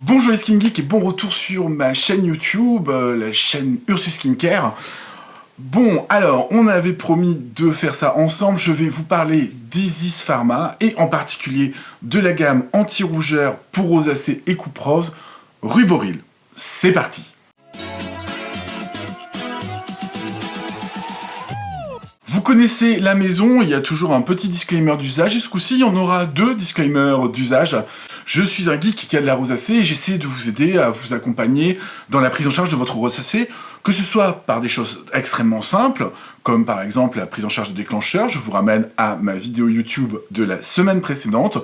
Bonjour les Skin Geeks et bon retour sur ma chaîne YouTube, la chaîne Ursus Skincare. Bon, alors, on avait promis de faire ça ensemble. Je vais vous parler d'Isis Pharma et en particulier de la gamme anti-rougeur pour rosacée et coupe rose, Ruboril. C'est parti! Vous connaissez la maison, il y a toujours un petit disclaimer d'usage, et ce coup-ci, il y en aura deux disclaimers d'usage. Je suis un geek qui a de la rosacée, et j'essaie de vous aider à vous accompagner dans la prise en charge de votre rosacée, que ce soit par des choses extrêmement simples, comme par exemple la prise en charge de déclencheur, je vous ramène à ma vidéo YouTube de la semaine précédente,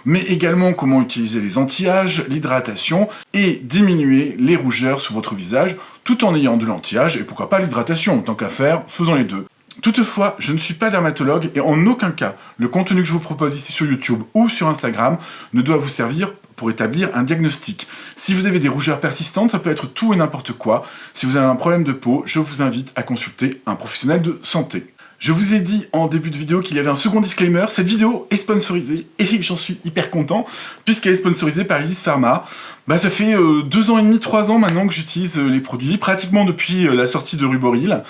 mais également comment utiliser les anti-âges, l'hydratation, et diminuer les rougeurs sur votre visage, tout en ayant de l'anti-âge, et pourquoi pas l'hydratation, tant qu'à faire, faisons les deux. Toutefois, je ne suis pas dermatologue et en aucun cas, le contenu que je vous propose ici sur YouTube ou sur Instagram ne doit vous servir pour établir un diagnostic. Si vous avez des rougeurs persistantes, ça peut être tout et n'importe quoi. Si vous avez un problème de peau, je vous invite à consulter un professionnel de santé. Je vous ai dit en début de vidéo qu'il y avait un second disclaimer, cette vidéo est sponsorisée et j'en suis hyper content puisqu'elle est sponsorisée par Isis Pharma. Ça fait 2 ans et demi, 3 ans maintenant que j'utilise les produits, pratiquement depuis la sortie de Ruboril.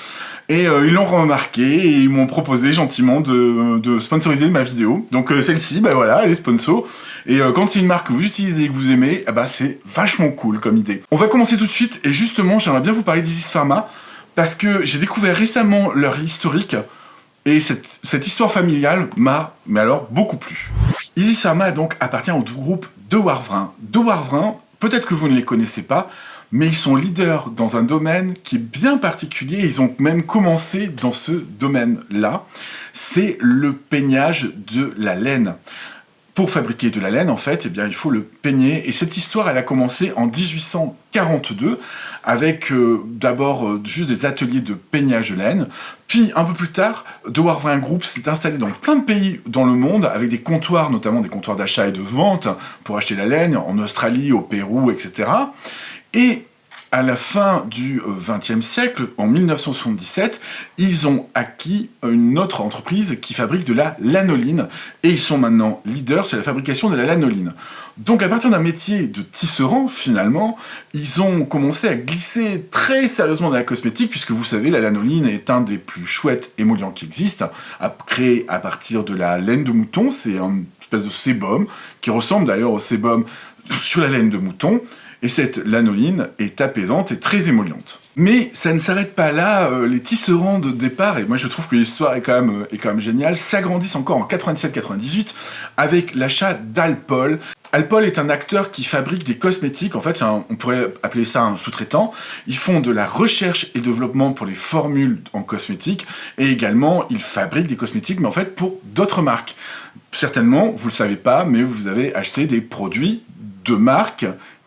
Et ils l'ont remarqué et ils m'ont proposé gentiment de sponsoriser ma vidéo. Donc celle-ci, voilà, elle est sponsor. Et quand c'est une marque que vous utilisez et que vous aimez, c'est vachement cool comme idée. On va commencer tout de suite et justement, j'aimerais bien vous parler d'Isis Pharma parce que j'ai découvert récemment leur historique et cette histoire familiale m'a, mais alors, beaucoup plu. Isis Pharma donc appartient au groupe De Warvrin. De Warvrin, peut-être que vous ne les connaissez pas, mais ils sont leaders dans un domaine qui est bien particulier, ils ont même commencé dans ce domaine-là, c'est le peignage de la laine. Pour fabriquer de la laine, en fait, il faut le peigner, et cette histoire, elle a commencé en 1842, avec d'abord juste des ateliers de peignage de laine, puis un peu plus tard, De Warvrin Group s'est installé dans plein de pays dans le monde, avec des comptoirs, notamment des comptoirs d'achat et de vente, pour acheter la laine, en Australie, au Pérou, etc., et à la fin du XXe siècle, en 1977, ils ont acquis une autre entreprise qui fabrique de la lanoline, et ils sont maintenant leaders sur la fabrication de la lanoline. Donc à partir d'un métier de tisserand, finalement, ils ont commencé à glisser très sérieusement dans la cosmétique, puisque vous savez, la lanoline est un des plus chouettes émollients qui existent, créé à partir de la laine de mouton, c'est une espèce de sébum, qui ressemble d'ailleurs au sébum sur la laine de mouton, et cette lanoline est apaisante et très émolliente. Mais ça ne s'arrête pas là, les tisserands de départ, et moi je trouve que l'histoire est quand même géniale, s'agrandissent encore en 97-98 avec l'achat d'Alpol. Alpol est un acteur qui fabrique des cosmétiques, en fait on pourrait appeler ça un sous-traitant. Ils font de la recherche et développement pour les formules en cosmétique, et également ils fabriquent des cosmétiques, mais en fait pour d'autres marques. Certainement, vous le savez pas, mais vous avez acheté des produits de marques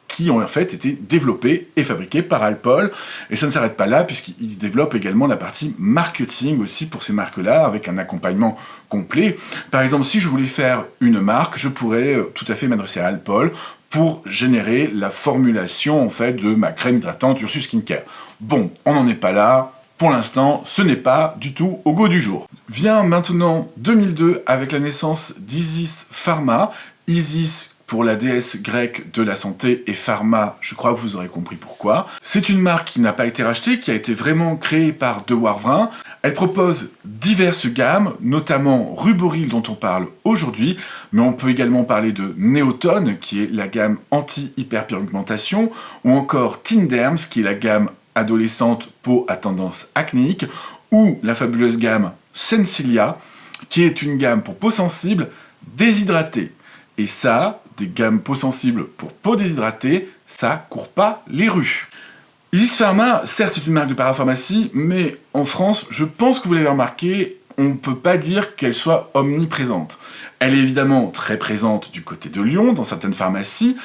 qui ont en fait été développés et fabriqués par Alpol. Et ça ne s'arrête pas là, puisqu'ils développent également la partie marketing aussi pour ces marques-là, avec un accompagnement complet. Par exemple, si je voulais faire une marque, je pourrais tout à fait m'adresser à Alpol pour générer la formulation en fait de ma crème hydratante Ursus Skincare. Bon, on n'en est pas là. Pour l'instant, ce n'est pas du tout au goût du jour. Vient maintenant 2002 avec la naissance d'Isis Pharma. Isis pour la déesse grecque de la santé et Pharma, je crois que vous aurez compris pourquoi. C'est une marque qui n'a pas été rachetée, qui a été vraiment créée par De Warvrin. Elle propose diverses gammes, notamment Ruboril dont on parle aujourd'hui, mais on peut également parler de Neotone, qui est la gamme anti-hyperpigmentation, ou encore Tinderms, qui est la gamme adolescente peau à tendance acnéique, ou la fabuleuse gamme Sensilia, qui est une gamme pour peau sensible déshydratée. Et ça, des gammes peau sensible pour peau déshydratée, ça court pas les rues. Isis Pharma, certes c'est une marque de parapharmacie, mais en France, je pense que vous l'avez remarqué, on ne peut pas dire qu'elle soit omniprésente. Elle est évidemment très présente du côté de Lyon, dans certaines pharmacies,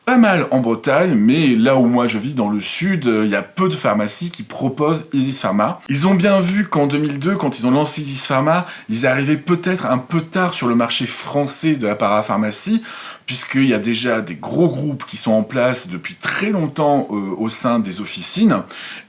pas mal en Bretagne, mais là où moi je vis dans le sud, il y a peu de pharmacies qui proposent Isis Pharma. Ils ont bien vu qu'en 2002, quand ils ont lancé Isis Pharma, ils arrivaient peut-être un peu tard sur le marché français de la parapharmacie, puisqu'il y a déjà des gros groupes qui sont en place depuis très longtemps au sein des officines,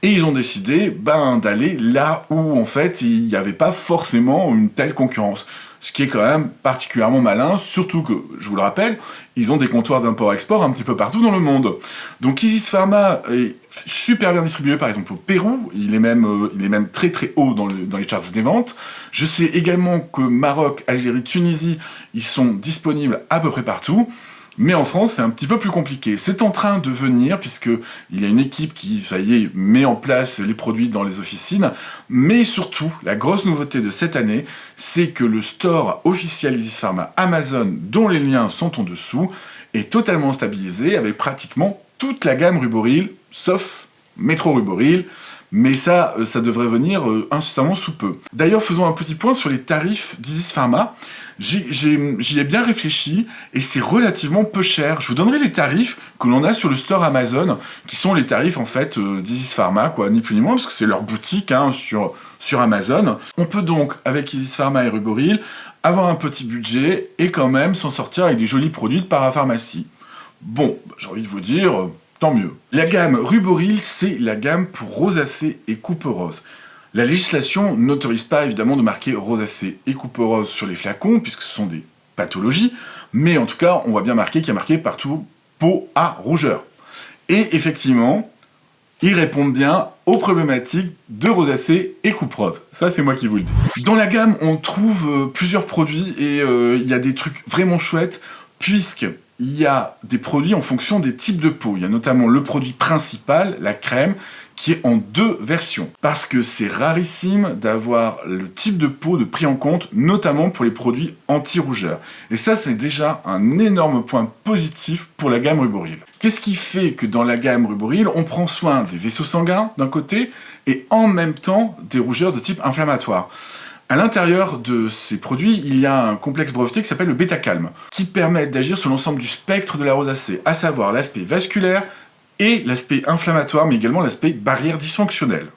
et ils ont décidé d'aller là où en fait il n'y avait pas forcément une telle concurrence. ce qui est quand même particulièrement malin, surtout que, je vous le rappelle, ils ont des comptoirs d'import-export un petit peu partout dans le monde. Donc Isis Pharma est super bien distribué, par exemple au Pérou, il est même très très haut dans les charts des ventes. Je sais également que Maroc, Algérie, Tunisie, ils sont disponibles à peu près partout. Mais en France, c'est un petit peu plus compliqué. C'est en train de venir, puisqu'il y a une équipe qui, ça y est, met en place les produits dans les officines. Mais surtout, la grosse nouveauté de cette année, c'est que le store officiel Isis Pharma Amazon, dont les liens sont en dessous, est totalement stabilisé avec pratiquement toute la gamme Ruboril, sauf Métro Ruboril. Mais ça devrait venir incessamment sous peu. D'ailleurs, faisons un petit point sur les tarifs d'Isis Pharma. J'y ai bien réfléchi, et c'est relativement peu cher. Je vous donnerai les tarifs que l'on a sur le store Amazon, qui sont les tarifs, en fait, d'Isis Pharma, quoi, ni plus ni moins, parce que c'est leur boutique, hein, sur Amazon. On peut donc, avec Isis Pharma et Ruboril, avoir un petit budget, et quand même s'en sortir avec des jolis produits de parapharmacie. Bon, j'ai envie de vous dire... tant mieux. La gamme Ruboril, c'est la gamme pour rosacée et couperose. La législation n'autorise pas évidemment de marquer rosacée et couperose sur les flacons, puisque ce sont des pathologies, mais en tout cas, on voit bien marqué qu'il y a marqué partout peau à rougeur. Et effectivement, ils répondent bien aux problématiques de rosacée et couperose. Ça, c'est moi qui vous le dis. Dans la gamme, on trouve plusieurs produits, et il y a des trucs vraiment chouettes, puisque il y a des produits en fonction des types de peau. Il y a notamment le produit principal, la crème, qui est en 2 versions. Parce que c'est rarissime d'avoir le type de peau de pris en compte, notamment pour les produits anti-rougeur. Et ça, c'est déjà un énorme point positif pour la gamme Ruboril. Qu'est-ce qui fait que dans la gamme Ruboril, on prend soin des vaisseaux sanguins d'un côté, et en même temps des rougeurs de type inflammatoire? À l'intérieur de ces produits, il y a un complexe breveté qui s'appelle le bêta-calme, qui permet d'agir sur l'ensemble du spectre de la rosacée, à savoir l'aspect vasculaire et l'aspect inflammatoire, mais également l'aspect barrière dysfonctionnelle.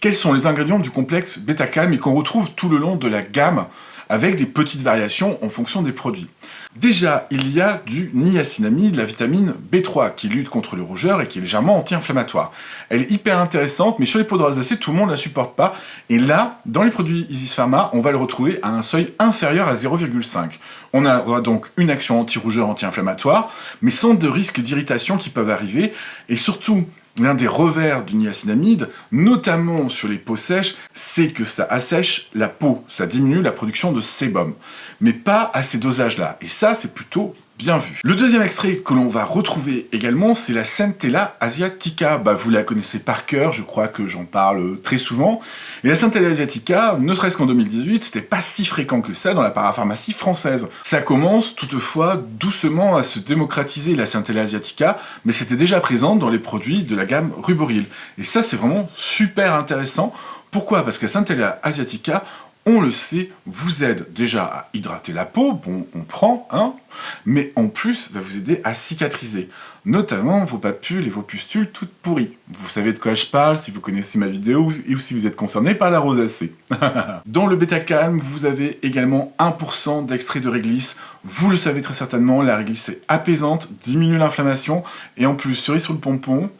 Quels sont les ingrédients du complexe bêta-calme et qu'on retrouve tout le long de la gamme, avec des petites variations en fonction des produits? Déjà, il y a du niacinamide, la vitamine B3, qui lutte contre le rougeur et qui est légèrement anti-inflammatoire. Elle est hyper intéressante, mais sur les peaux de rosacée, tout le monde ne la supporte pas. Et là, dans les produits Isis Pharma, on va le retrouver à un seuil inférieur à 0,5. On aura donc une action anti-rougeur, anti-inflammatoire, mais sans de risques d'irritation qui peuvent arriver, et surtout, l'un des revers du niacinamide, notamment sur les peaux sèches, c'est que ça assèche la peau, ça diminue la production de sébum. Mais pas à ces dosages-là, et ça, c'est plutôt bien vu. Le deuxième extrait que l'on va retrouver également, c'est la Centella asiatica. Vous la connaissez par cœur, je crois que j'en parle très souvent. Et la Centella asiatica, ne serait-ce qu'en 2018, c'était pas si fréquent que ça dans la parapharmacie française. Ça commence toutefois doucement à se démocratiser, la Centella asiatica, mais c'était déjà présent dans les produits de la gamme Ruboril. Et ça, c'est vraiment super intéressant. Pourquoi? Parce que la Centella asiatica, on le sait, vous aide déjà à hydrater la peau, bon, on prend, hein, mais en plus, va vous aider à cicatriser, notamment vos papules et vos pustules toutes pourries. Vous savez de quoi je parle si vous connaissez ma vidéo ou si vous êtes concerné par la rosacée. Dans le bêta-calme, vous avez également 1% d'extrait de réglisse. Vous le savez très certainement, la réglisse est apaisante, diminue l'inflammation, et en plus, cerise sur le pompon,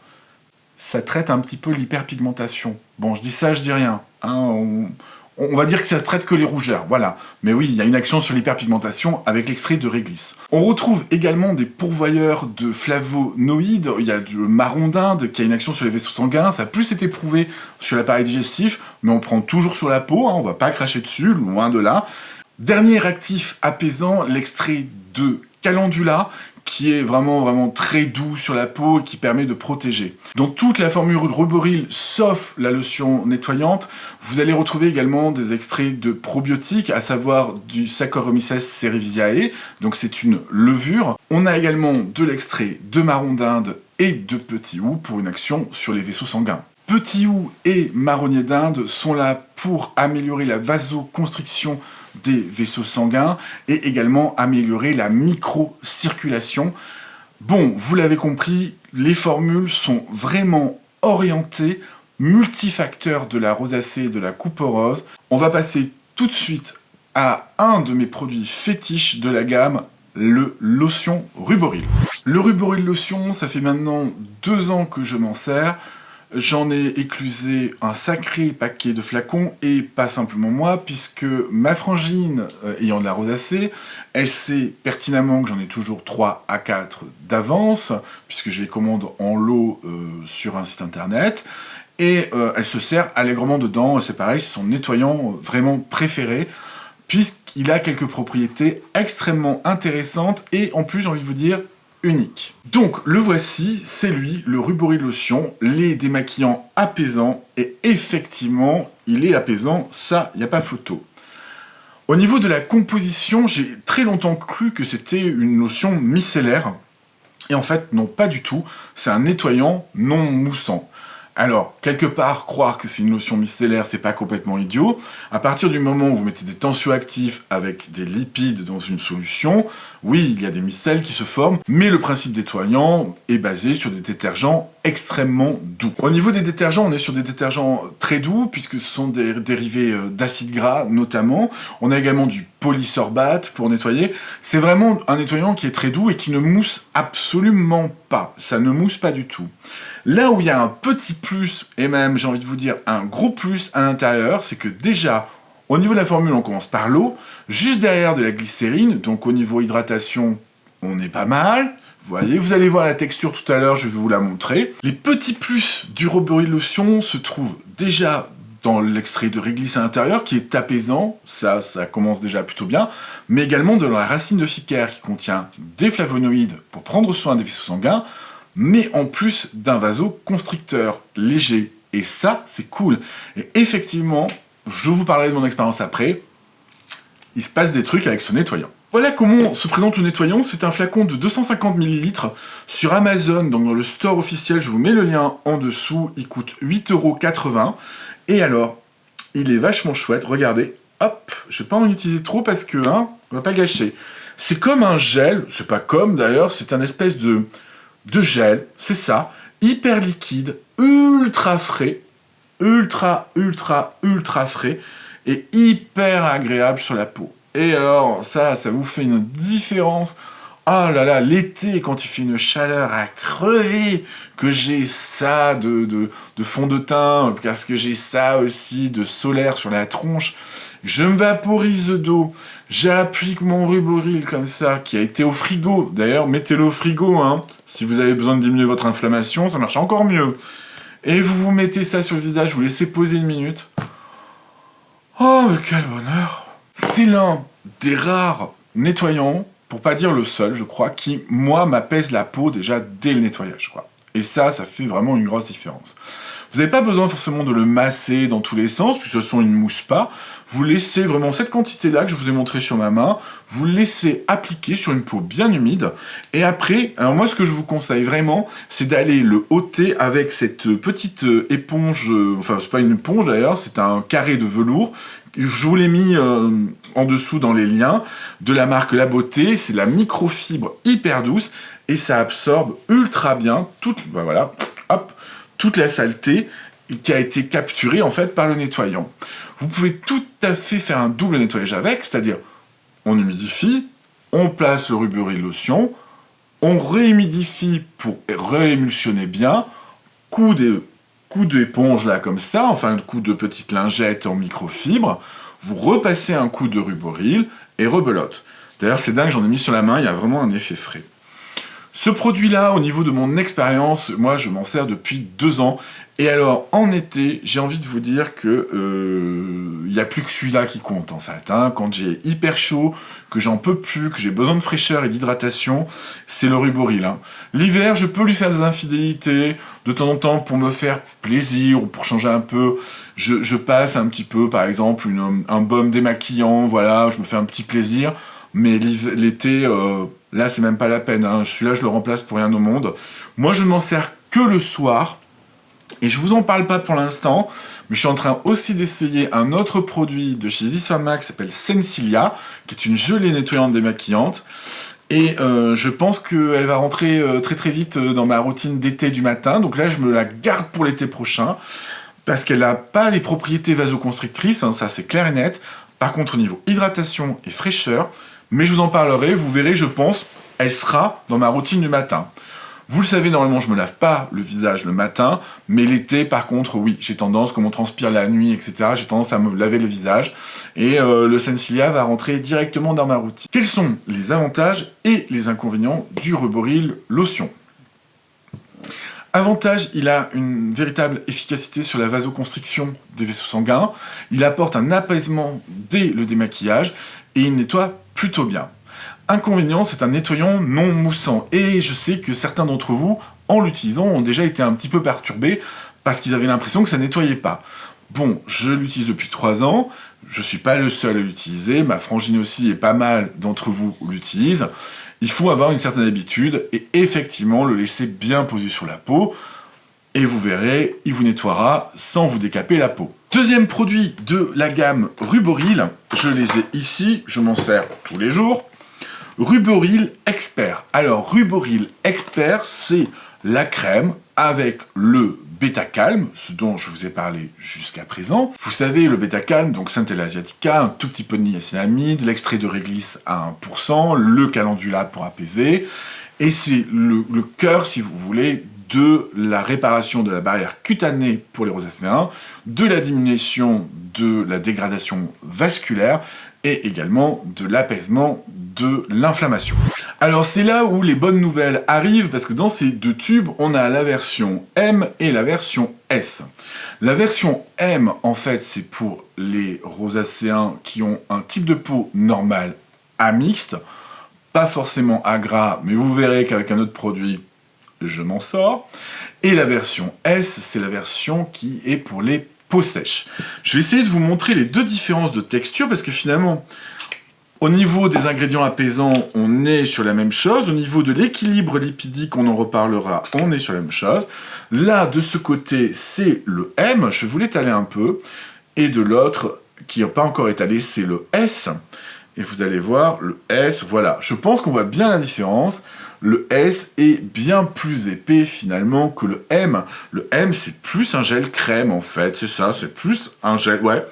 ça traite un petit peu l'hyperpigmentation. Bon, je dis ça, je dis rien, hein, on va dire que ça traite que les rougeurs, voilà. Mais oui, il y a une action sur l'hyperpigmentation avec l'extrait de réglisse. On retrouve également des pourvoyeurs de flavonoïdes. Il y a du marron d'Inde qui a une action sur les vaisseaux sanguins. Ça a plus été prouvé sur l'appareil digestif, mais on prend toujours sur la peau, hein, on va pas cracher dessus, loin de là. Dernier actif apaisant, l'extrait de calendula, qui est vraiment très doux sur la peau et qui permet de protéger. Dans toute la formule Ruboril, sauf la lotion nettoyante, vous allez retrouver également des extraits de probiotiques, à savoir du Saccharomyces cerevisiae, donc c'est une levure. On a également de l'extrait de marron d'Inde et de petit houx pour une action sur les vaisseaux sanguins. Petit houx et marronnier d'Inde sont là pour améliorer la vasoconstriction des vaisseaux sanguins et également améliorer la microcirculation. Bon, vous l'avez compris, les formules sont vraiment orientées multifacteurs de la rosacée et de la couperose. On va passer tout de suite à un de mes produits fétiches de la gamme, le lotion Ruboril. Le Ruboril lotion, ça fait maintenant 2 ans que je m'en sers. J'en ai éclusé un sacré paquet de flacons, et pas simplement moi, puisque ma frangine, ayant de la rosacée, elle sait pertinemment que j'en ai toujours 3 à 4 d'avance, puisque je les commande en lot sur un site internet, et elle se sert allègrement dedans, c'est pareil, c'est son nettoyant vraiment préféré, puisqu'il a quelques propriétés extrêmement intéressantes, et en plus, j'ai envie de vous dire, unique. Donc le voici, c'est lui, le Ruboryl Lotion, lait démaquillant apaisant, et effectivement, il est apaisant, ça, il n'y a pas photo. Au niveau de la composition, j'ai très longtemps cru que c'était une lotion micellaire, et en fait, non, pas du tout, c'est un nettoyant non moussant. Alors, quelque part, croire que c'est une lotion micellaire, c'est pas complètement idiot. À partir du moment où vous mettez des tensioactifs avec des lipides dans une solution, oui, il y a des micelles qui se forment, mais le principe nettoyant est basé sur des détergents extrêmement doux. Au niveau des détergents, on est sur des détergents très doux, puisque ce sont des dérivés d'acides gras, notamment. On a également du polysorbate pour nettoyer. C'est vraiment un nettoyant qui est très doux et qui ne mousse absolument pas. Ça ne mousse pas du tout. Là où il y a un petit plus, et même, j'ai envie de vous dire, un gros plus à l'intérieur, c'est que déjà, au niveau de la formule, on commence par l'eau, juste derrière de la glycérine, donc au niveau hydratation, on est pas mal. Vous voyez, vous allez voir la texture tout à l'heure, je vais vous la montrer. Les petits plus du Ruboryl Lotion se trouvent déjà dans l'extrait de réglisse à l'intérieur, qui est apaisant, ça commence déjà plutôt bien, mais également dans la racine de Fickaire, qui contient des flavonoïdes pour prendre soin des vaisseaux sanguins, mais en plus d'un vasoconstricteur léger. Et ça, c'est cool. Et effectivement, je vous parlerai de mon expérience après, il se passe des trucs avec ce nettoyant. Voilà comment se présente le nettoyant. C'est un flacon de 250 ml sur Amazon, donc dans le store officiel, je vous mets le lien en dessous, il coûte 8,80 €. Et alors, il est vachement chouette, regardez, hop, je vais pas en utiliser trop parce que, on va pas gâcher. C'est comme un gel, c'est pas comme d'ailleurs, c'est un espèce de gel, c'est ça, hyper liquide, ultra frais, ultra frais, et hyper agréable sur la peau. Et alors, ça vous fait une différence. Ah là là, l'été, quand il fait une chaleur à crever, que j'ai ça de fond de teint, parce que j'ai ça aussi de solaire sur la tronche, je me vaporise d'eau, j'applique mon Ruboryl comme ça, qui a été au frigo. D'ailleurs, mettez-le au frigo, hein. Si vous avez besoin de diminuer votre inflammation, ça marche encore mieux. Et vous mettez ça sur le visage, vous laissez poser 1 minute. Oh, mais quel bonheur! C'est l'un des rares nettoyants, pour pas dire le seul, je crois, qui, moi, m'apaise la peau déjà dès le nettoyage, quoi. Et ça fait vraiment une grosse différence. Vous n'avez pas besoin forcément de le masser dans tous les sens, puisque de toute façon, il ne mousse pas. Vous laissez vraiment cette quantité-là que je vous ai montré sur ma main, vous le laissez appliquer sur une peau bien humide. Et après, alors moi, ce que je vous conseille vraiment, c'est d'aller le ôter avec cette petite éponge, enfin, c'est pas une éponge d'ailleurs, c'est un carré de velours. Je vous l'ai mis en dessous dans les liens, de la marque La Beauté, c'est la microfibre hyper douce, et ça absorbe ultra bien voilà, hop, toute la saleté qui a été capturée en fait par le nettoyant. Vous pouvez tout à fait faire un double nettoyage avec, c'est-à-dire on humidifie, on place le Ruboryl Lotion, on réhumidifie pour réémulsionner bien, coup d'éponge là comme ça, enfin un coup de petite lingette en microfibre, vous repassez un coup de Ruboryl et rebelote. D'ailleurs c'est dingue, j'en ai mis sur la main, il y a vraiment un effet frais. Ce produit-là, au niveau de mon expérience, moi je m'en sers depuis 2 ans. Et alors, en été, j'ai envie de vous dire que il n'y a plus que celui-là qui compte en fait. Quand j'ai hyper chaud, que j'en peux plus, que j'ai besoin de fraîcheur et d'hydratation, c'est le Ruboryl. L'hiver, je peux lui faire des infidélités, de temps en temps pour me faire plaisir ou pour changer un peu. Je passe un petit peu, par exemple, un baume démaquillant, voilà, je me fais un petit plaisir. Mais l'été, là, c'est même pas la peine. Celui-là, je le remplace pour rien au monde. Moi, je ne m'en sers que le soir. Et je vous en parle pas pour l'instant, mais je suis en train aussi d'essayer un autre produit de chez Isfama qui s'appelle Sensilia, qui est une gelée nettoyante démaquillante. Et je pense qu'elle va rentrer très très vite dans ma routine d'été du matin. Donc là, je me la garde pour l'été prochain, parce qu'elle n'a pas les propriétés vasoconstrictrices, ça c'est clair et net. Par contre, au niveau hydratation et fraîcheur, mais je vous en parlerai, vous verrez, je pense, elle sera dans ma routine du matin. Vous le savez, normalement, je me lave pas le visage le matin, mais l'été, par contre, oui, j'ai tendance, comme on transpire la nuit, etc., j'ai tendance à me laver le visage, et le Sensiblia va rentrer directement dans ma routine. Quels sont les avantages et les inconvénients du Ruborill Lotion? Avantage, il a une véritable efficacité sur la vasoconstriction des vaisseaux sanguins, il apporte un apaisement dès le démaquillage, et il nettoie plutôt bien. Inconvénient, c'est un nettoyant non moussant, et je sais que certains d'entre vous, en l'utilisant, ont déjà été un petit peu perturbés, parce qu'ils avaient l'impression que ça nettoyait pas. Bon, je l'utilise depuis 3 ans, je suis pas le seul à l'utiliser, ma frangine aussi et pas mal d'entre vous l'utilisent. Il faut avoir une certaine habitude et effectivement le laisser bien posé sur la peau et vous verrez, il vous nettoiera sans vous décaper la peau. Deuxième produit de la gamme Ruborill, je les ai ici, je m'en sers tous les jours. Ruborill Expert. Alors Ruborill Expert, c'est la crème avec le bêta-calme, ce dont je vous ai parlé jusqu'à présent. Vous savez, le bêta-calme, donc Centella asiatica, un tout petit peu de niacinamide, l'extrait de réglisse à 1%, le calendula pour apaiser, et c'est le cœur, si vous voulez, de la réparation de la barrière cutanée pour les rosacéens, de la diminution de la dégradation vasculaire, et également de l'apaisement de l'inflammation. Alors c'est là où les bonnes nouvelles arrivent, parce que dans ces deux tubes, on a la version M et la version S. La version M, en fait, c'est pour les rosacéens qui ont un type de peau normal à mixte, pas forcément à gras, mais vous verrez qu'avec un autre produit, je m'en sors. Et la version S, c'est la version qui est pour les peau sèche. Je vais essayer de vous montrer les deux différences de texture parce que finalement, au niveau des ingrédients apaisants, on est sur la même chose. Au niveau de l'équilibre lipidique, on en reparlera, on est sur la même chose. Là, de ce côté, c'est le M. Je vais vous l'étaler un peu. Et de l'autre, qui n'a pas encore étalé, c'est le S. Et vous allez voir, le S, voilà. Je pense qu'on voit bien la différence. Le S est bien plus épais finalement que le M. Le M, c'est plus un gel crème en fait, c'est ça, c'est plus un gel, ouais,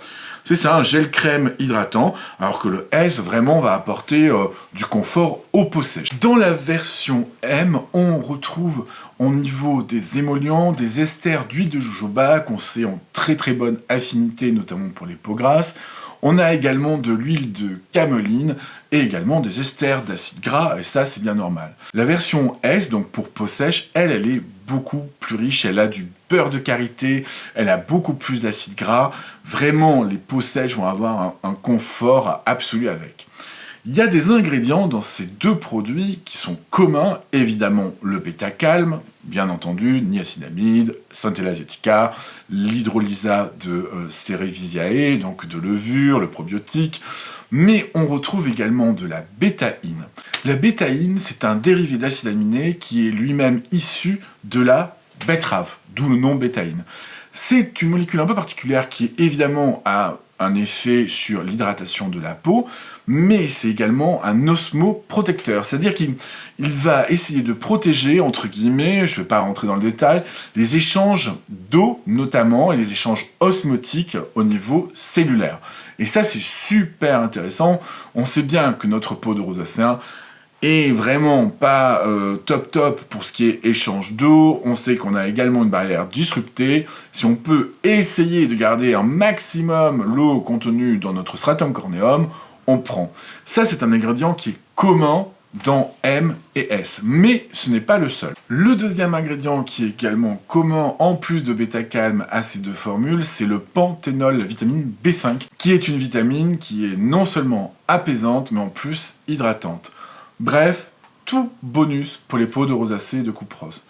c'est ça, un gel crème hydratant, alors que le S vraiment va apporter du confort aux peaux sèches. Dans la version M, on retrouve au niveau des émollients, des esters d'huile de jojoba qu'on sait en très très bonne affinité, notamment pour les peaux grasses. On a également de l'huile de cameline et également des esters d'acide gras, et ça c'est bien normal. La version S, donc pour peau sèche, elle est beaucoup plus riche, elle a du beurre de karité, elle a beaucoup plus d'acide gras. Vraiment, les peaux sèches vont avoir un confort absolu avec. Il y a des ingrédients dans ces deux produits qui sont communs, évidemment le bêta-calme, bien entendu, niacinamide, Centella asiatica, l'hydrolysa de Cerevisiae, donc de levure, le probiotique, mais on retrouve également de la bétaïne. La bétaïne, c'est un dérivé d'acide aminé qui est lui-même issu de la betterave, d'où le nom bétaïne. C'est une molécule un peu particulière qui évidemment a un effet sur l'hydratation de la peau, mais c'est également un osmoprotecteur, c'est-à-dire qu'il va essayer de protéger, entre guillemets, je ne vais pas rentrer dans le détail, les échanges d'eau notamment, et les échanges osmotiques au niveau cellulaire. Et ça c'est super intéressant, on sait bien que notre peau de rosacéen est vraiment pas top pour ce qui est échange d'eau. On sait qu'on a également une barrière disruptée. Si on peut essayer de garder un maximum l'eau contenue dans notre stratum corneum, on prend. Ça, c'est un ingrédient qui est commun dans M et S, mais ce n'est pas le seul. Le deuxième ingrédient qui est également commun, en plus de bêta-calme à ces deux formules, c'est le panthénol, la vitamine B5, qui est une vitamine qui est non seulement apaisante, mais en plus hydratante. Bref, tout bonus pour les peaux de rosacée et de coupe rose.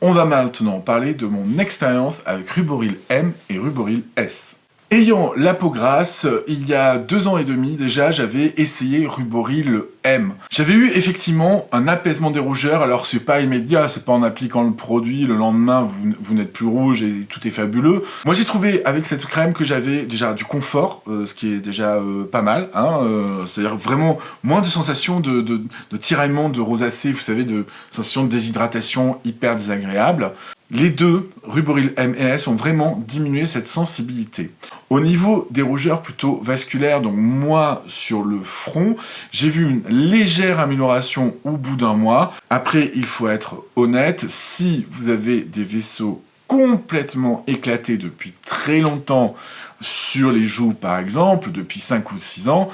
On va maintenant parler de mon expérience avec Ruborill M et Ruborill S. Ayant la peau grasse, il y a 2 ans et demi déjà, j'avais essayé Ruborill M. J'avais eu effectivement un apaisement des rougeurs, alors c'est pas immédiat, c'est pas en appliquant le produit, le lendemain vous n'êtes plus rouge et tout est fabuleux. Moi j'ai trouvé avec cette crème que j'avais déjà du confort, ce qui est déjà pas mal, hein, c'est-à-dire vraiment moins de sensation de tiraillement de rosacée, vous savez, de sensation de déshydratation hyper désagréable. Les deux, Ruboril M et S, ont vraiment diminué cette sensibilité. Au niveau des rougeurs plutôt vasculaires, donc moi sur le front, j'ai vu une légère amélioration au bout d'un mois. Après, il faut être honnête, si vous avez des vaisseaux complètement éclatés depuis très longtemps sur les joues par exemple, depuis 5 ou 6 ans,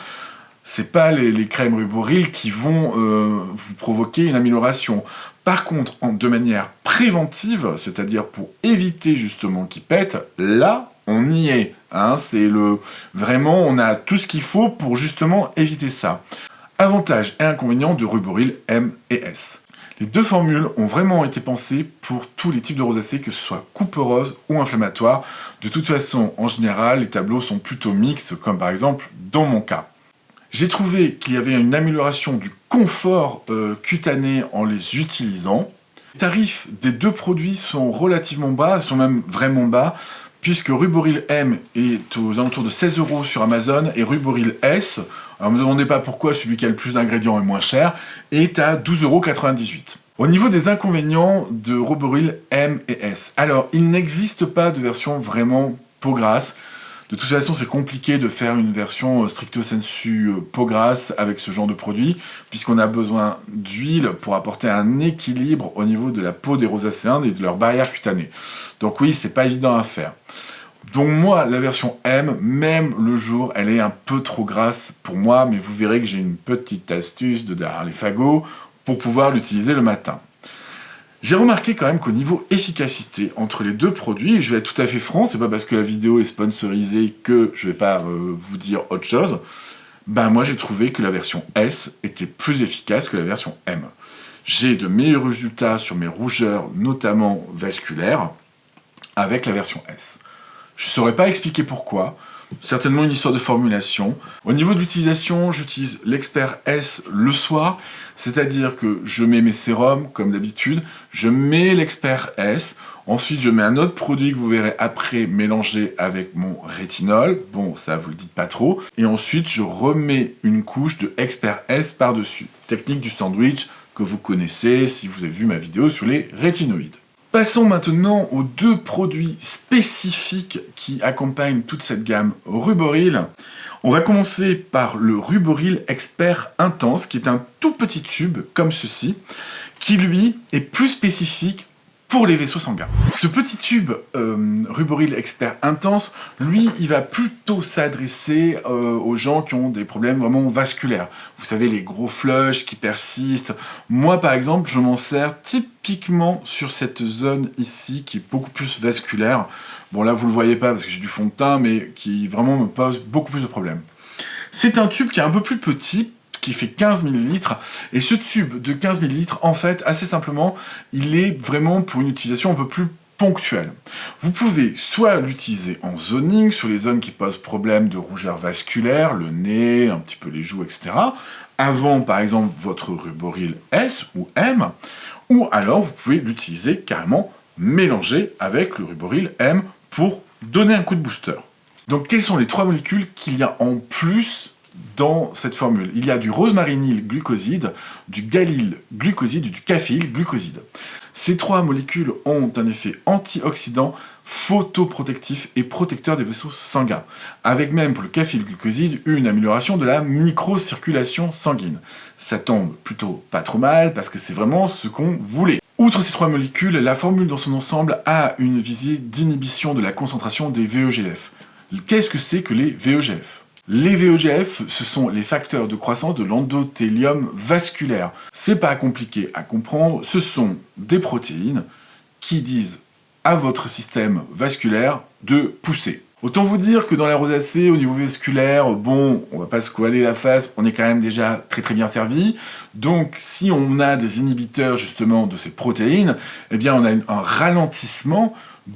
c'est pas les crèmes Ruboril qui vont vous provoquer une amélioration. Par contre, de manière préventive, c'est-à-dire pour éviter justement qu'ils pètent, là, on y est. Hein, vraiment, on a tout ce qu'il faut pour justement éviter ça. Avantages et inconvénients de Ruboril M et S. Les deux formules ont vraiment été pensées pour tous les types de rosacées, que ce soit couperose ou inflammatoire. De toute façon, en général, les tableaux sont plutôt mixtes, comme par exemple dans mon cas. J'ai trouvé qu'il y avait une amélioration du confort cutané en les utilisant. Les tarifs des deux produits sont relativement bas, sont même vraiment bas, puisque Ruboril M est aux alentours de 16 € sur Amazon et Ruboril S, alors ne me demandez pas pourquoi celui qui a le plus d'ingrédients est moins cher, est à 12,98 €. Au niveau des inconvénients de Ruboril M et S, alors il n'existe pas de version vraiment peau grasse. De toute façon, c'est compliqué de faire une version stricto sensu peau grasse avec ce genre de produit, puisqu'on a besoin d'huile pour apporter un équilibre au niveau de la peau des rosacéens et de leur barrière cutanée. Donc oui, c'est pas évident à faire. Donc moi, la version M, même le jour, elle est un peu trop grasse pour moi, mais vous verrez que j'ai une petite astuce de derrière les fagots pour pouvoir l'utiliser le matin. J'ai remarqué quand même qu'au niveau efficacité entre les deux produits, et je vais être tout à fait franc, c'est pas parce que la vidéo est sponsorisée que je vais pas vous dire autre chose, ben moi j'ai trouvé que la version S était plus efficace que la version M. J'ai de meilleurs résultats sur mes rougeurs, notamment vasculaires, avec la version S. Je saurais pas expliquer pourquoi, certainement une histoire de formulation. Au niveau de l'utilisation, j'utilise l'Expert S le soir, c'est-à-dire que je mets mes sérums, comme d'habitude, je mets l'Expert S, ensuite je mets un autre produit que vous verrez après mélangé avec mon rétinol, bon ça vous le dites pas trop, et ensuite je remets une couche de Expert S par-dessus. Technique du sandwich que vous connaissez si vous avez vu ma vidéo sur les rétinoïdes. Passons maintenant aux deux produits spécifiques qui accompagnent toute cette gamme Ruboril. On va commencer par le Ruboril Expert Intense, qui est un tout petit tube, comme ceci, qui lui est plus spécifique pour les vaisseaux sanguins. Ce petit tube Ruboril Expert Intense, lui, il va plutôt s'adresser aux gens qui ont des problèmes vraiment vasculaires. Vous savez, les gros flushs qui persistent. Moi, par exemple, je m'en sers typiquement sur cette zone ici, qui est beaucoup plus vasculaire. Bon, là, vous le voyez pas parce que j'ai du fond de teint, mais qui vraiment me pose beaucoup plus de problèmes. C'est un tube qui est un peu plus petit, qui fait 15 ml, et ce tube de 15 ml, en fait, assez simplement, il est vraiment pour une utilisation un peu plus ponctuelle. Vous pouvez soit l'utiliser en zoning, sur les zones qui posent problème de rougeur vasculaire, le nez, un petit peu les joues, etc., avant, par exemple, votre Ruboril S ou M, ou alors vous pouvez l'utiliser carrément mélangé avec le Ruboril M pour donner un coup de booster. Donc, quelles sont les trois molécules qu'il y a en plus dans cette formule? Il y a du rosmarinyle glucoside, du galil glucoside et du caféyl glucoside. Ces trois molécules ont un effet antioxydant, photoprotectif et protecteur des vaisseaux sanguins, avec même pour le caféyl glucoside une amélioration de la microcirculation sanguine. Ça tombe plutôt pas trop mal parce que c'est vraiment ce qu'on voulait. Outre ces trois molécules, la formule dans son ensemble a une visée d'inhibition de la concentration des VEGF. Qu'est-ce que c'est que les VEGF? Les VEGF, ce sont les facteurs de croissance de l'endothélium vasculaire. C'est pas compliqué à comprendre, ce sont des protéines qui disent à votre système vasculaire de pousser. Autant vous dire que dans la rosacée, au niveau vasculaire, bon, on va pas se coaler la face, on est quand même déjà très bien servi. Donc, si on a des inhibiteurs justement de ces protéines, eh bien on a un ralentissement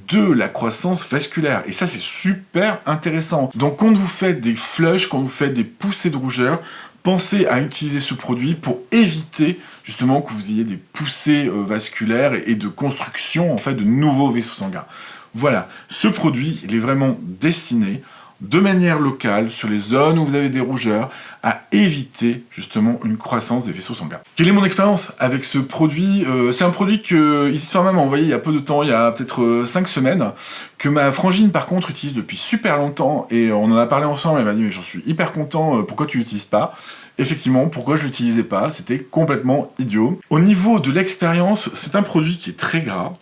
de la croissance vasculaire. Et ça, c'est super intéressant. Donc, quand vous faites des flushs, quand vous faites des poussées de rougeur, pensez à utiliser ce produit pour éviter justement que vous ayez des poussées vasculaires et de construction en fait de nouveaux vaisseaux sanguins. Voilà, ce produit, il est vraiment destiné de manière locale sur les zones où vous avez des rougeurs à éviter justement une croissance des vaisseaux sanguins. Quelle est mon expérience avec ce produit? C'est un produit que Isis Pharma m'a envoyé il y a peu de temps, il y a peut-être 5 semaines, que ma frangine par contre utilise depuis super longtemps et on en a parlé ensemble, elle m'a dit mais j'en suis hyper content, pourquoi tu l'utilises pas? Effectivement, pourquoi je l'utilisais pas? C'était complètement idiot. Au niveau de l'expérience, c'est un produit qui est très gras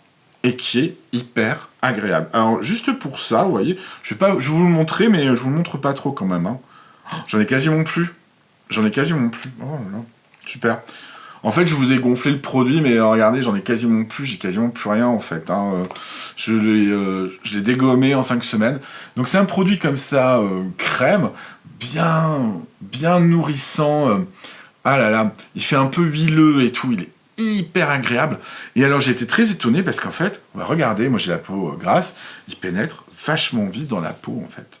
et qui est hyper agréable. Alors juste pour ça, vous voyez, je vais vous le montrer, mais je vous le montre pas trop quand même. Hein. J'en ai quasiment plus. J'en ai quasiment plus. Oh là là, super. En fait, je vous ai gonflé le produit, mais regardez, j'en ai quasiment plus, j'ai quasiment plus rien en fait. Hein. Je l'ai dégommé en 5 semaines. Donc c'est un produit comme ça, crème, bien nourrissant. Ah là là, il fait un peu huileux et tout, il est hyper agréable. Et alors j'ai été très étonné parce qu'en fait, regardez, moi j'ai la peau grasse, il pénètre vachement vite dans la peau en fait.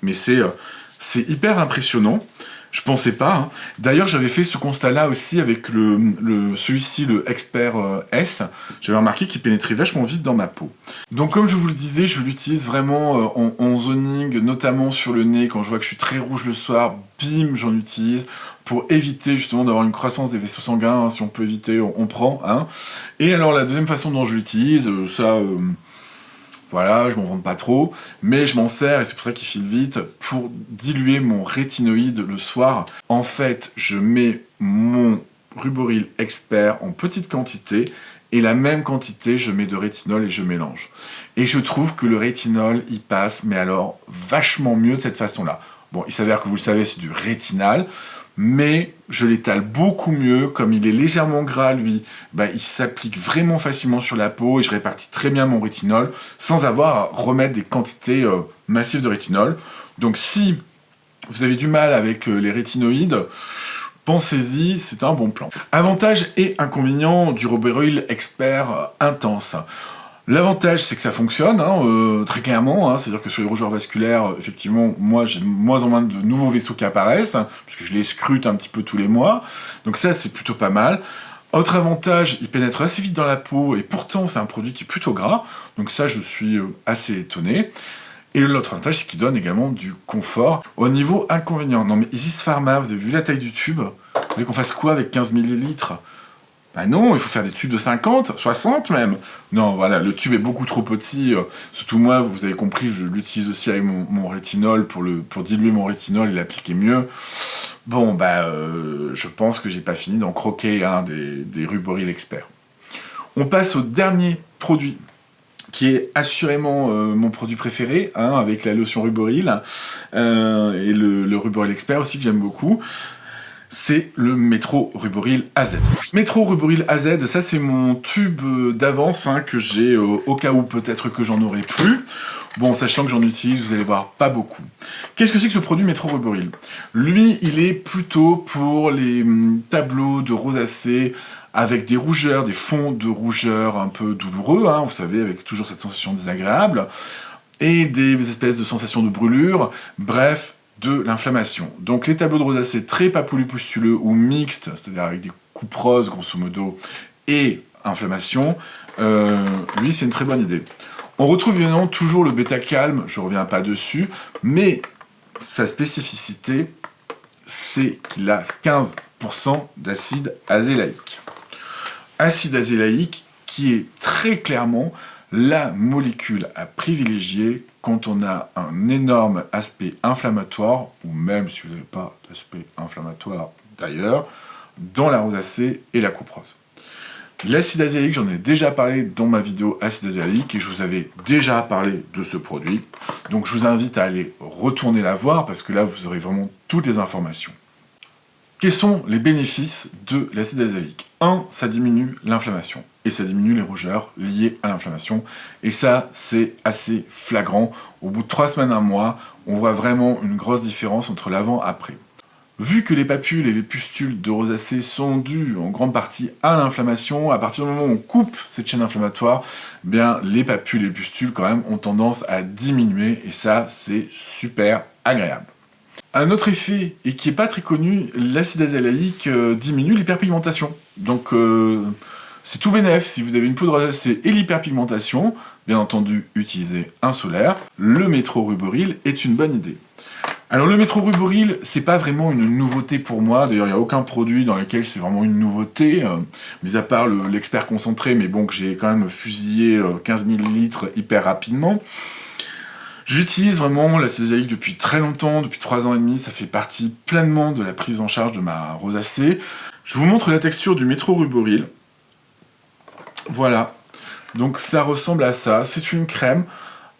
Mais c'est hyper impressionnant. Je pensais pas. Hein. D'ailleurs, j'avais fait ce constat-là aussi avec celui-ci, le Expert S. J'avais remarqué qu'il pénétrait vachement vite dans ma peau. Donc, comme je vous le disais, je l'utilise vraiment en zoning, notamment sur le nez. Quand je vois que je suis très rouge le soir, bim, j'en utilise pour éviter justement d'avoir une croissance des vaisseaux sanguins. Hein. Si on peut éviter, on prend. Hein. Et alors, la deuxième façon dont je l'utilise, voilà, je m'en vante pas trop, mais je m'en sers, et c'est pour ça qu'il file vite, pour diluer mon rétinoïde le soir. En fait, je mets mon Ruboril Expert en petite quantité, et la même quantité, je mets de rétinol et je mélange. Et je trouve que le rétinol, il passe, mais alors vachement mieux de cette façon-là. Bon, il s'avère que vous le savez, c'est du rétinal, mais je l'étale beaucoup mieux, comme il est légèrement gras lui, il s'applique vraiment facilement sur la peau et je répartis très bien mon rétinol sans avoir à remettre des quantités massives de rétinol. Donc si vous avez du mal avec les rétinoïdes, pensez-y, c'est un bon plan. Avantages et inconvénients du Ruboril Expert Intense. L'avantage, c'est que ça fonctionne, hein, très clairement, hein, c'est-à-dire que sur les rougeurs vasculaires, effectivement, moi j'ai de moins en moins de nouveaux vaisseaux qui apparaissent, hein, puisque je les scrute un petit peu tous les mois, donc ça c'est plutôt pas mal. Autre avantage, il pénètre assez vite dans la peau, et pourtant c'est un produit qui est plutôt gras, donc ça je suis assez étonné. Et l'autre avantage, c'est qu'il donne également du confort. Au niveau inconvénient, non mais Isis Pharma, vous avez vu la taille du tube? Vous voulez qu'on fasse quoi avec 15 millilitres? Ah non, il faut faire des tubes de 50, 60 même. Non, voilà, le tube est beaucoup trop petit. Surtout moi, vous avez compris, je l'utilise aussi avec mon rétinol pour diluer mon rétinol et l'appliquer mieux. Bon, je pense que j'ai pas fini d'en croquer un des Ruboril Expert. On passe au dernier produit, qui est assurément mon produit préféré, hein, avec la lotion Ruboril, et le Ruboril Expert aussi que j'aime beaucoup. C'est le Metro Ruboril AZ. Metro Ruboril AZ, ça c'est mon tube d'avance hein, que j'ai au cas où peut-être que j'en aurai plus. Bon, sachant que j'en utilise, vous allez voir, pas beaucoup. Qu'est-ce que c'est que ce produit Metro Ruboril? Lui, il est plutôt pour les tableaux de rosacée avec des rougeurs, des fonds de rougeur un peu douloureux, hein, vous savez, avec toujours cette sensation désagréable, et des espèces de sensations de brûlure, bref, de l'inflammation. Donc les tableaux de rosacée très papulopustuleux ou mixtes, c'est-à-dire avec des coupes roses grosso modo, et inflammation, lui c'est une très bonne idée. On retrouve évidemment toujours le bêta-calme, je reviens pas dessus, mais sa spécificité, c'est qu'il a 15% d'acide azélaïque. Acide azélaïque qui est très clairement la molécule à privilégier quand on a un énorme aspect inflammatoire, ou même si vous n'avez pas d'aspect inflammatoire d'ailleurs, dans la rosacée et la coupe rose. L'acide azélaïque, j'en ai déjà parlé dans ma vidéo acide azélaïque et je vous avais déjà parlé de ce produit. Donc je vous invite à aller retourner la voir parce que là vous aurez vraiment toutes les informations. Quels sont les bénéfices de l'acide azélaïque? 1. Ça diminue l'inflammation et ça diminue les rougeurs liées à l'inflammation. Et ça, c'est assez flagrant. Au bout de 3 semaines, 1 mois, on voit vraiment une grosse différence entre l'avant et après. Vu que les papules et les pustules de rosacée sont dues en grande partie à l'inflammation, à partir du moment où on coupe cette chaîne inflammatoire, bien les papules et les pustules quand même ont tendance à diminuer et ça, c'est super agréable. Un autre effet, et qui n'est pas très connu, l'acide azélaïque diminue l'hyperpigmentation. Donc C'est tout bénef si vous avez une peau de rosacée et l'hyperpigmentation. Bien entendu, utilisez un solaire. Le Metro Ruboril est une bonne idée. Alors le Metro Ruboril, c'est pas vraiment une nouveauté pour moi, d'ailleurs il n'y a aucun produit dans lequel c'est vraiment une nouveauté, mis à part l'expert concentré, mais bon que j'ai quand même fusillé 15 ml hyper rapidement. J'utilise vraiment l'acide azélaïque depuis très longtemps, depuis 3 ans et demi, ça fait partie pleinement de la prise en charge de ma rosacée. Je vous montre la texture du Metro Ruboril. Voilà, donc ça ressemble à ça, c'est une crème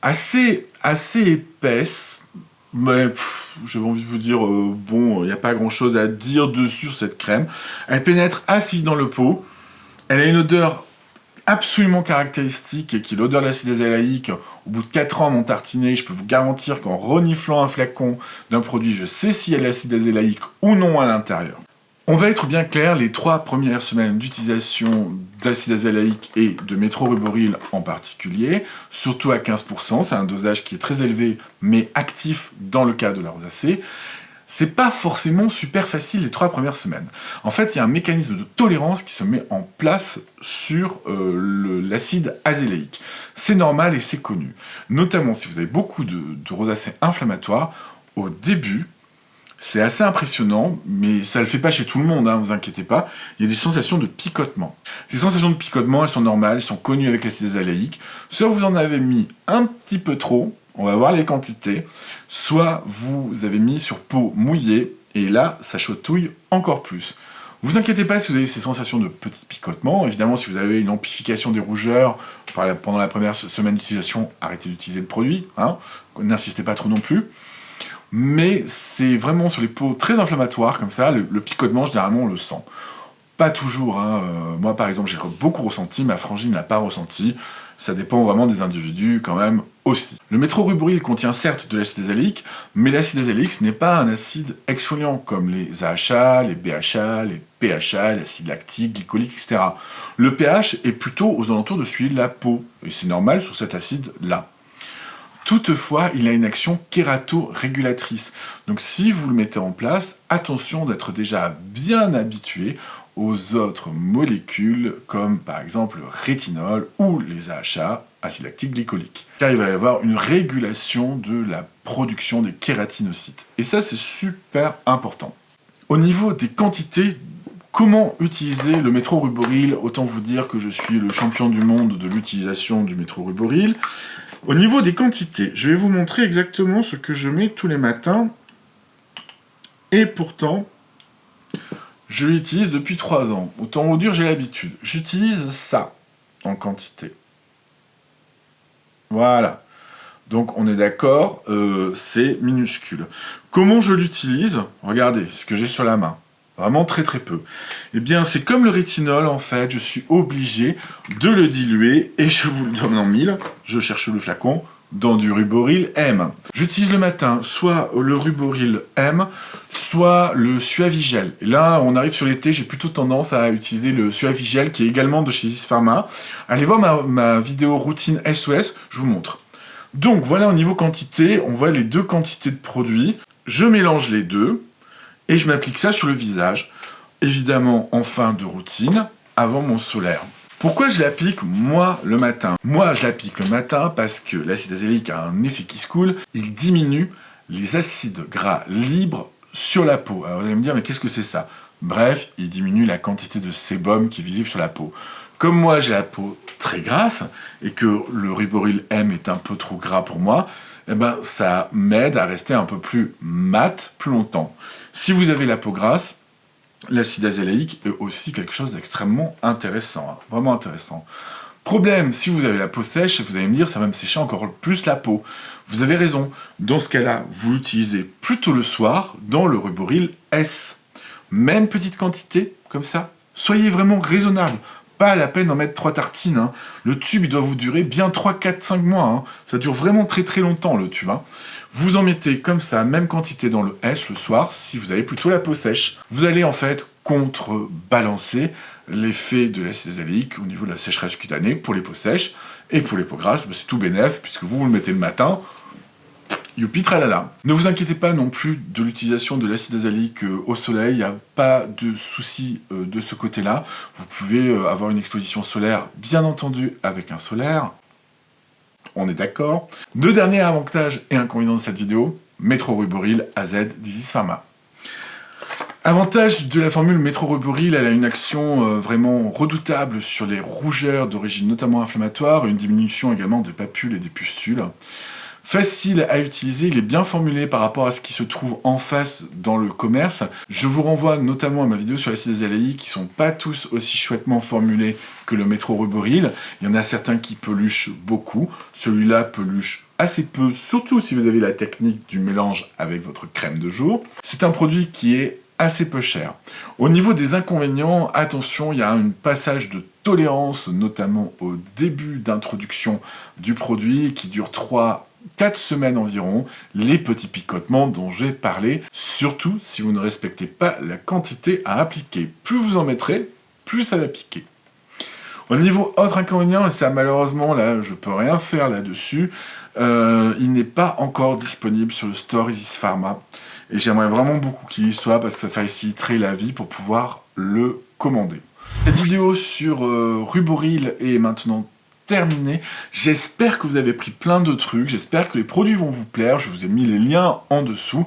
assez épaisse, mais j'avais envie de vous dire, bon, il n'y a pas grand chose à dire dessus sur cette crème. Elle pénètre assez vite dans le pot, elle a une odeur absolument caractéristique, et qui est l'odeur de l'acide azélaïque. Au bout de 4 ans à mon tartinet, je peux vous garantir qu'en reniflant un flacon d'un produit, je sais s'il y a de l'acide azélaïque ou non à l'intérieur. On va être bien clair, les 3 premières semaines d'utilisation d'acide azélaïque et de Metro Ruboril en particulier, surtout à 15%, c'est un dosage qui est très élevé, mais actif dans le cas de la rosacée, c'est pas forcément super facile les 3 premières semaines. En fait, il y a un mécanisme de tolérance qui se met en place sur l'acide azélaïque. C'est normal et c'est connu. Notamment si vous avez beaucoup de rosacée inflammatoire, au début, c'est assez impressionnant, mais ça ne le fait pas chez tout le monde, hein, vous inquiétez pas. Il y a des sensations de picotement. Ces sensations de picotement, elles sont normales, elles sont connues avec l'acide azélaïque. Soit vous en avez mis un petit peu trop, on va voir les quantités, soit vous avez mis sur peau mouillée, et là, ça chatouille encore plus. Vous inquiétez pas si vous avez ces sensations de petits picotements. Évidemment, si vous avez une amplification des rougeurs pendant la première semaine d'utilisation, arrêtez d'utiliser le produit, hein, n'insistez pas trop non plus. Mais c'est vraiment sur les peaux très inflammatoires, comme ça, le picotement, généralement, on le sent. Pas toujours, hein. Moi par exemple, j'ai beaucoup ressenti, ma frangine n'a pas ressenti, ça dépend vraiment des individus quand même aussi. Le Metro Ruboril contient certes de l'acide azélaïque, mais l'acide azélaïque ce n'est pas un acide exfoliant comme les AHA, les BHA, les PHA, l'acide lactique, glycolique, etc. Le pH est plutôt aux alentours de celui de la peau, et c'est normal sur cet acide-là. Toutefois, il a une action kératorégulatrice. Donc si vous le mettez en place, attention d'être déjà bien habitué aux autres molécules, comme par exemple le rétinol ou les AHA, acide lactique glycolique. Car il va y avoir une régulation de la production des kératinocytes. Et ça, c'est super important. Au niveau des quantités, comment utiliser le Metro Ruboril? Autant vous dire que je suis le champion du monde de l'utilisation du Metro Ruboril. Au niveau des quantités, je vais vous montrer exactement ce que je mets tous les matins. Et pourtant, je l'utilise depuis 3 ans. Autant vous dire, j'ai l'habitude. J'utilise ça en quantité. Voilà. Donc on est d'accord, c'est minuscule. Comment je l'utilise? Regardez ce que j'ai sur la main. Vraiment très très peu. Eh bien, c'est comme le rétinol, en fait, je suis obligé de le diluer, et je vous le donne en mille, je cherche le flacon, dans du Ruboril M. J'utilise le matin soit le Ruboril M, soit le Suavigel. Et là, on arrive sur l'été, j'ai plutôt tendance à utiliser le Suavigel, qui est également de chez Isis Pharma. Allez voir ma vidéo routine SOS, je vous montre. Donc, voilà au niveau quantité, on voit les 2 quantités de produits. Je mélange les deux, et je m'applique ça sur le visage, évidemment en fin de routine, avant mon solaire. Pourquoi je l'applique, moi, le matin? Moi, je l'applique le matin parce que l'acide azélaïque a un effet qui se coule, il diminue les acides gras libres sur la peau. Alors vous allez me dire, mais qu'est-ce que c'est ça? Bref, il diminue la quantité de sébum qui est visible sur la peau. Comme moi, j'ai la peau très grasse, et que le Ruboril M est un peu trop gras pour moi, eh ben, ça m'aide à rester un peu plus mat plus longtemps. Si vous avez la peau grasse, l'acide azélaïque est aussi quelque chose d'extrêmement intéressant, hein, vraiment intéressant. Problème, si vous avez la peau sèche, vous allez me dire, ça va me sécher encore plus la peau. Vous avez raison, dans ce cas-là, vous l'utilisez plutôt le soir dans le Ruboril S. Même petite quantité, comme ça, soyez vraiment raisonnable. Pas la peine d'en mettre 3 tartines, hein. Le tube, il doit vous durer bien 3, 4, 5 mois, hein. Ça dure vraiment très très longtemps, le tube, hein. Vous en mettez comme ça, même quantité dans le S le soir, si vous avez plutôt la peau sèche. Vous allez en fait contrebalancer l'effet de l'acide azélaïque au niveau de la sécheresse cutanée pour les peaux sèches, et pour les peaux grasses, bah, c'est tout bénef, puisque vous le mettez le matin, youpi tralala. Ne vous inquiétez pas non plus de l'utilisation de l'acide azélique au soleil, il n'y a pas de souci de ce côté-là. Vous pouvez avoir une exposition solaire, bien entendu, avec un solaire. On est d'accord. Deux derniers avantages et inconvénients de cette vidéo, Métro-Ruboril AZ d'Isis Pharma. Avantage de la formule Métro-Ruboril, elle a une action vraiment redoutable sur les rougeurs d'origine notamment inflammatoire, et une diminution également des papules et des pustules. Facile à utiliser, il est bien formulé par rapport à ce qui se trouve en face dans le commerce. Je vous renvoie notamment à ma vidéo sur l'acide azélaïque qui sont pas tous aussi chouettement formulés que le Métro-Ruboril. Il y en a certains qui peluchent beaucoup, celui-là peluche assez peu, surtout si vous avez la technique du mélange avec votre crème de jour. C'est un produit qui est assez peu cher. Au niveau des inconvénients, attention, il y a un passage de tolérance, notamment au début d'introduction du produit, qui dure 3-4 semaines environ, les petits picotements dont j'ai parlé, surtout si vous ne respectez pas la quantité à appliquer. Plus vous en mettrez, plus ça va piquer. Au niveau autre inconvénient, et ça malheureusement là je peux rien faire là-dessus, il n'est pas encore disponible sur le store Isis Pharma. Et j'aimerais vraiment beaucoup qu'il y soit parce que ça faciliterait la vie pour pouvoir le commander. Cette vidéo sur Ruboril est maintenant terminée. J'espère que vous avez pris plein de trucs, j'espère que les produits vont vous plaire, je vous ai mis les liens en dessous.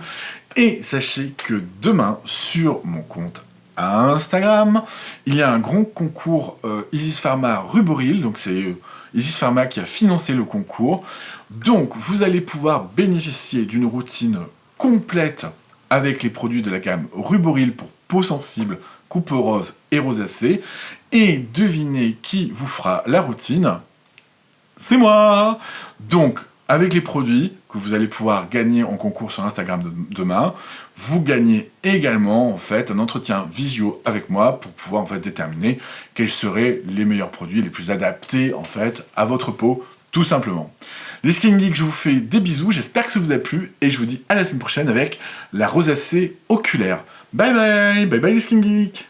Et sachez que demain, sur mon compte Instagram, il y a un grand concours Isis Pharma Ruboril, donc c'est Isis Pharma qui a financé le concours. Donc vous allez pouvoir bénéficier d'une routine complète avec les produits de la gamme Ruboril pour peau sensible, coupe rose et rosacée. Et devinez qui vous fera la routine? C'est moi! Donc, avec les produits que vous allez pouvoir gagner en concours sur Instagram demain, vous gagnez également en fait un entretien visio avec moi pour pouvoir en fait déterminer quels seraient les meilleurs produits les plus adaptés en fait à votre peau, tout simplement. Les Skin Geeks, je vous fais des bisous, j'espère que ça vous a plu, et je vous dis à la semaine prochaine avec la rosacée oculaire. Bye bye, bye bye les Skin Geeks.